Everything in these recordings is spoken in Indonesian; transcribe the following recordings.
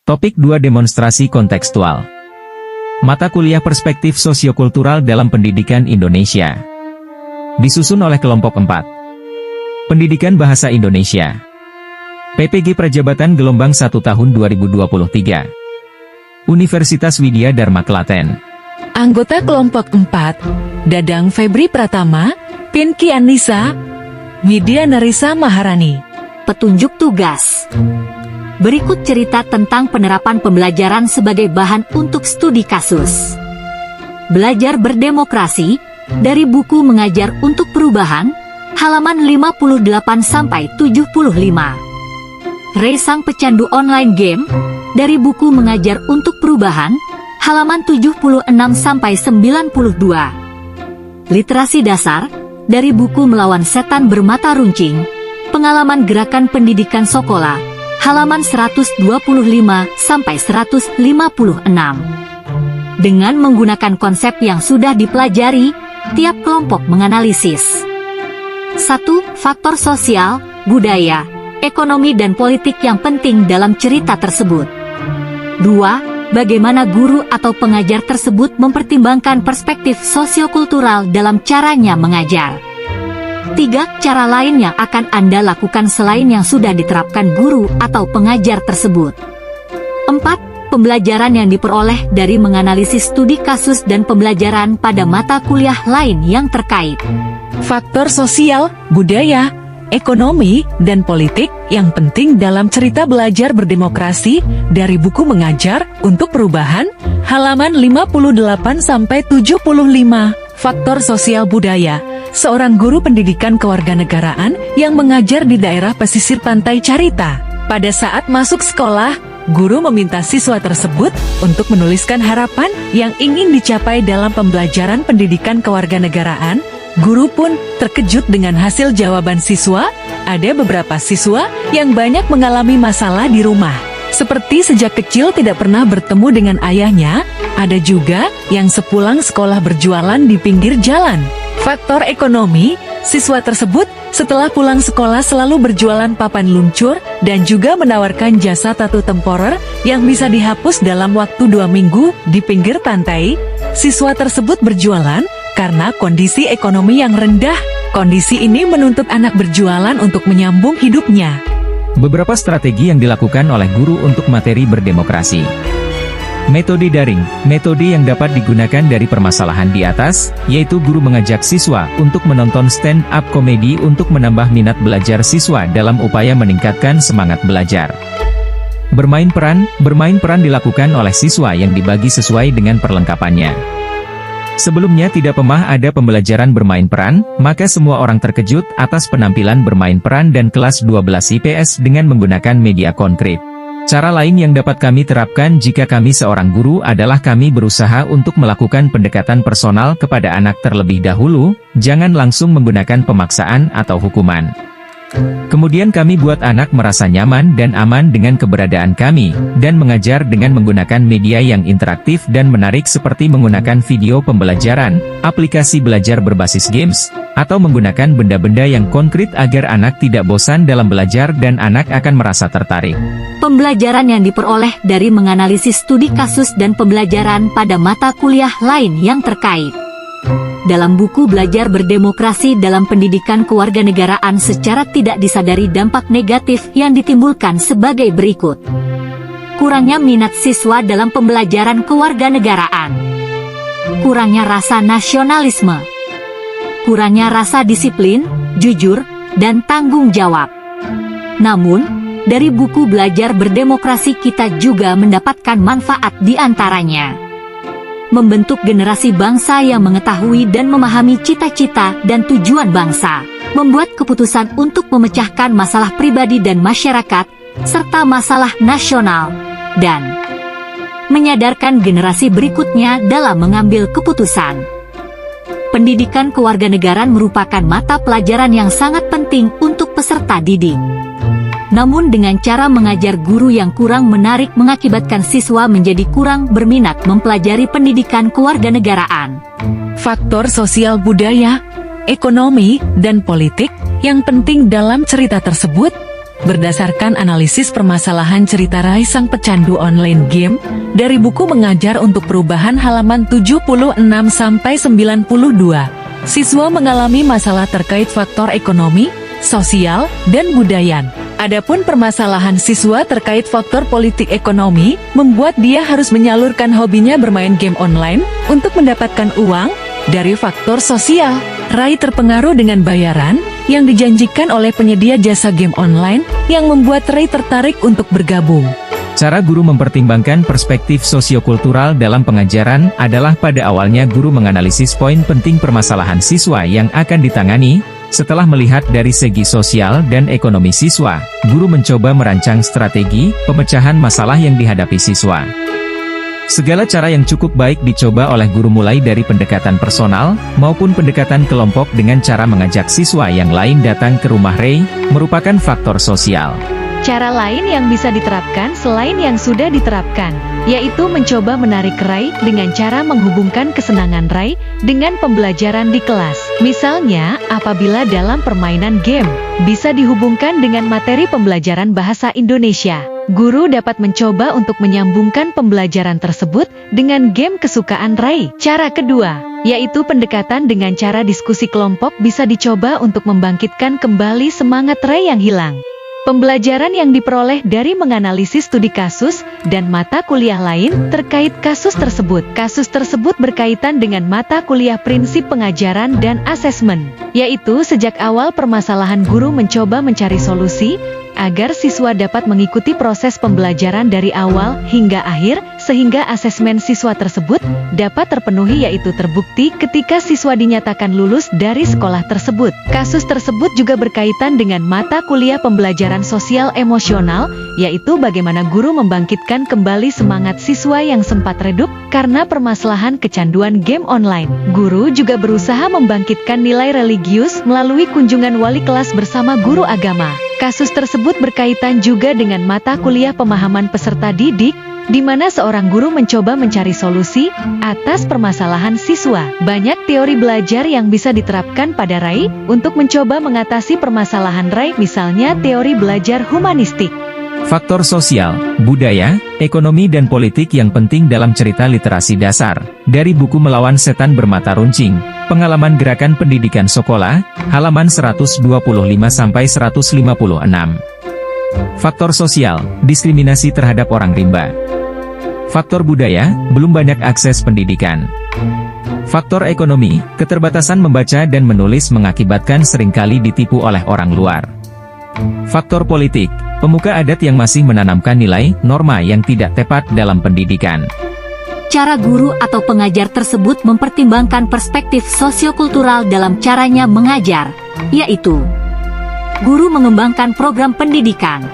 Topik 2 Demonstrasi kontekstual. Mata kuliah perspektif sosiokultural dalam pendidikan Indonesia. Disusun oleh kelompok 4. Pendidikan Bahasa Indonesia. PPG Prajabatan gelombang 1 tahun 2023. Universitas Widya Dharma Klaten. Anggota kelompok 4, Dadang Febri Pratama, Pinky Anissa, Widya Narisa Maharani. Petunjuk tugas. Berikut cerita tentang penerapan pembelajaran sebagai bahan untuk studi kasus. Belajar berdemokrasi, dari buku Mengajar untuk Perubahan, halaman 58-75. Ray Sang Pecandu Online Game, dari buku Mengajar untuk Perubahan, halaman 76-92. Literasi dasar, dari buku Melawan Setan Bermata Runcing, Pengalaman Gerakan Pendidikan Sokola, halaman 125-156. Dengan menggunakan konsep yang sudah dipelajari, tiap kelompok menganalisis 1. Faktor sosial, budaya, ekonomi dan politik yang penting dalam cerita tersebut. 2. Bagaimana guru atau pengajar tersebut mempertimbangkan perspektif sosiokultural dalam caranya mengajar. 3. Cara lain yang akan Anda lakukan selain yang sudah diterapkan guru atau pengajar tersebut. 4. Pembelajaran yang diperoleh dari menganalisis studi kasus dan pembelajaran pada mata kuliah lain yang terkait. Faktor sosial, budaya, ekonomi, dan politik yang penting dalam cerita belajar berdemokrasi dari buku Mengajar untuk Perubahan, halaman 58-75. Faktor sosial budaya, seorang guru pendidikan kewarganegaraan yang mengajar di daerah pesisir pantai Carita. Pada saat masuk sekolah, guru meminta siswa tersebut untuk menuliskan harapan yang ingin dicapai dalam pembelajaran pendidikan kewarganegaraan. Guru pun terkejut dengan hasil jawaban siswa. Ada beberapa siswa yang banyak mengalami masalah di rumah, seperti sejak kecil tidak pernah bertemu dengan ayahnya. Ada juga yang sepulang sekolah berjualan di pinggir jalan. Faktor ekonomi, siswa tersebut setelah pulang sekolah selalu berjualan papan luncur dan juga menawarkan jasa tato temporer yang bisa dihapus dalam waktu 2 minggu di pinggir pantai. Siswa tersebut berjualan karena kondisi ekonomi yang rendah. Kondisi ini menuntut anak berjualan untuk menyambung hidupnya. Beberapa strategi yang dilakukan oleh guru untuk materi berdemokrasi. Metode daring, metode yang dapat digunakan dari permasalahan di atas, yaitu guru mengajak siswa untuk menonton stand-up komedi untuk menambah minat belajar siswa dalam upaya meningkatkan semangat belajar. Bermain peran dilakukan oleh siswa yang dibagi sesuai dengan perlengkapannya. Sebelumnya tidak pernah ada pembelajaran bermain peran, maka semua orang terkejut atas penampilan bermain peran dan kelas 12 IPS dengan menggunakan media konkret. Cara lain yang dapat kami terapkan jika kami seorang guru adalah kami berusaha untuk melakukan pendekatan personal kepada anak terlebih dahulu, jangan langsung menggunakan pemaksaan atau hukuman. Kemudian kami buat anak merasa nyaman dan aman dengan keberadaan kami, dan mengajar dengan menggunakan media yang interaktif dan menarik seperti menggunakan video pembelajaran, aplikasi belajar berbasis games, atau menggunakan benda-benda yang konkret agar anak tidak bosan dalam belajar dan anak akan merasa tertarik. Pembelajaran yang diperoleh dari menganalisis studi kasus dan pembelajaran pada mata kuliah lain yang terkait. Dalam buku Belajar Berdemokrasi dalam Pendidikan Kewarganegaraan secara tidak disadari dampak negatif yang ditimbulkan sebagai berikut. Kurangnya minat siswa dalam pembelajaran kewarganegaraan. Kurangnya rasa nasionalisme. Kurangnya rasa disiplin, jujur, dan tanggung jawab. Namun, dari buku Belajar Berdemokrasi kita juga mendapatkan manfaat di antaranya. Membentuk generasi bangsa yang mengetahui dan memahami cita-cita dan tujuan bangsa, membuat keputusan untuk memecahkan masalah pribadi dan masyarakat, serta masalah nasional, dan menyadarkan generasi berikutnya dalam mengambil keputusan. Pendidikan kewarganegaraan merupakan mata pelajaran yang sangat penting untuk peserta didik. Namun dengan cara mengajar guru yang kurang menarik mengakibatkan siswa menjadi kurang berminat mempelajari pendidikan kewarganegaraan. Faktor sosial budaya, ekonomi, dan politik yang penting dalam cerita tersebut. Berdasarkan analisis permasalahan cerita Rai sang pecandu online game, dari buku Mengajar untuk Perubahan halaman 76-92, siswa mengalami masalah terkait faktor ekonomi, sosial, dan budaya. Adapun permasalahan siswa terkait faktor politik ekonomi, membuat dia harus menyalurkan hobinya bermain game online untuk mendapatkan uang. Dari faktor sosial, Rai terpengaruh dengan bayaran yang dijanjikan oleh penyedia jasa game online yang membuat Rai tertarik untuk bergabung. Cara guru mempertimbangkan perspektif sosiokultural dalam pengajaran adalah pada awalnya guru menganalisis poin penting permasalahan siswa yang akan ditangani. Setelah melihat dari segi sosial dan ekonomi siswa, guru mencoba merancang strategi pemecahan masalah yang dihadapi siswa. Segala cara yang cukup baik dicoba oleh guru mulai dari pendekatan personal, maupun pendekatan kelompok dengan cara mengajak siswa yang lain datang ke rumah Ray, merupakan faktor sosial. Cara lain yang bisa diterapkan selain yang sudah diterapkan, yaitu mencoba menarik Ray dengan cara menghubungkan kesenangan Ray dengan pembelajaran di kelas. Misalnya, apabila dalam permainan game, bisa dihubungkan dengan materi pembelajaran bahasa Indonesia. Guru dapat mencoba untuk menyambungkan pembelajaran tersebut dengan game kesukaan Ray. Cara kedua, yaitu pendekatan dengan cara diskusi kelompok bisa dicoba untuk membangkitkan kembali semangat Ray yang hilang. Pembelajaran yang diperoleh dari menganalisis studi kasus dan mata kuliah lain terkait kasus tersebut. Kasus tersebut berkaitan dengan mata kuliah prinsip pengajaran dan asesmen, yaitu sejak awal permasalahan guru mencoba mencari solusi agar siswa dapat mengikuti proses pembelajaran dari awal hingga akhir, sehingga asesmen siswa tersebut dapat terpenuhi yaitu terbukti ketika siswa dinyatakan lulus dari sekolah tersebut. Kasus tersebut juga berkaitan dengan mata kuliah pembelajaran sosial emosional, yaitu bagaimana guru membangkitkan kembali semangat siswa yang sempat redup karena permasalahan kecanduan game online. Guru juga berusaha membangkitkan nilai religius melalui kunjungan wali kelas bersama guru agama. Kasus tersebut berkaitan juga dengan mata kuliah pemahaman peserta didik, di mana seorang guru mencoba mencari solusi atas permasalahan siswa. Banyak teori belajar yang bisa diterapkan pada Ray untuk mencoba mengatasi permasalahan Ray, misalnya teori belajar humanistik. Faktor sosial, budaya, ekonomi dan politik yang penting dalam cerita literasi dasar. Dari buku Melawan Setan Bermata Runcing, Pengalaman Gerakan Pendidikan Sekolah, halaman 125-156. Faktor sosial, diskriminasi terhadap orang rimba. Faktor budaya, belum banyak akses pendidikan. Faktor ekonomi, keterbatasan membaca dan menulis mengakibatkan seringkali ditipu oleh orang luar. Faktor politik, pemuka adat yang masih menanamkan nilai, norma yang tidak tepat dalam pendidikan. Cara guru atau pengajar tersebut mempertimbangkan perspektif sosiokultural dalam caranya mengajar, yaitu guru mengembangkan program pendidikan,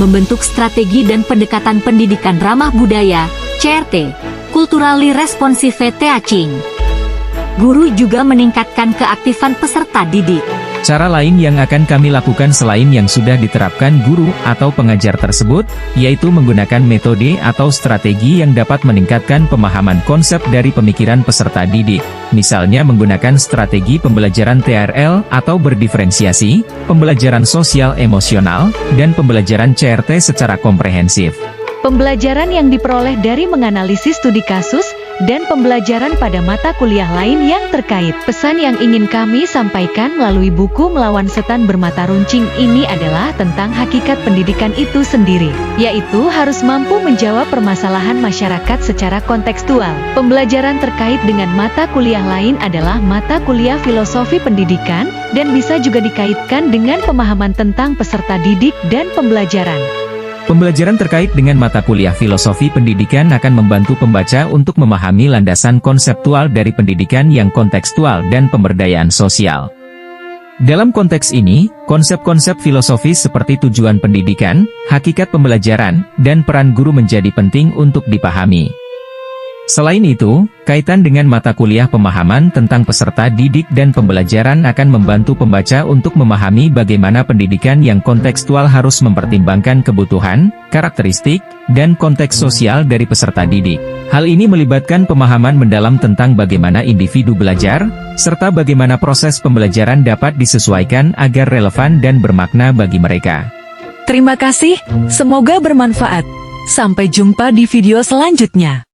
membentuk strategi dan pendekatan pendidikan ramah budaya, CRT, culturally responsive teaching. Guru juga meningkatkan keaktifan peserta didik. Cara lain yang akan kami lakukan selain yang sudah diterapkan guru atau pengajar tersebut, yaitu menggunakan metode atau strategi yang dapat meningkatkan pemahaman konsep dari pemikiran peserta didik. Misalnya menggunakan strategi pembelajaran TRL atau berdiferensiasi, pembelajaran sosial emosional, dan pembelajaran CRT secara komprehensif. Pembelajaran yang diperoleh dari menganalisis studi kasus dan pembelajaran pada mata kuliah lain yang terkait. Pesan yang ingin kami sampaikan melalui buku Melawan Setan Bermata Runcing ini adalah tentang hakikat pendidikan itu sendiri, yaitu harus mampu menjawab permasalahan masyarakat secara kontekstual. Pembelajaran terkait dengan mata kuliah lain adalah mata kuliah filosofi pendidikan, dan bisa juga dikaitkan dengan pemahaman tentang peserta didik dan pembelajaran. Pembelajaran terkait dengan mata kuliah filosofi pendidikan akan membantu pembaca untuk memahami landasan konseptual dari pendidikan yang kontekstual dan pemberdayaan sosial. Dalam konteks ini, konsep-konsep filosofis seperti tujuan pendidikan, hakikat pembelajaran, dan peran guru menjadi penting untuk dipahami. Selain itu, kaitan dengan mata kuliah pemahaman tentang peserta didik dan pembelajaran akan membantu pembaca untuk memahami bagaimana pendidikan yang kontekstual harus mempertimbangkan kebutuhan, karakteristik, dan konteks sosial dari peserta didik. Hal ini melibatkan pemahaman mendalam tentang bagaimana individu belajar, serta bagaimana proses pembelajaran dapat disesuaikan agar relevan dan bermakna bagi mereka. Terima kasih, semoga bermanfaat. Sampai jumpa di video selanjutnya.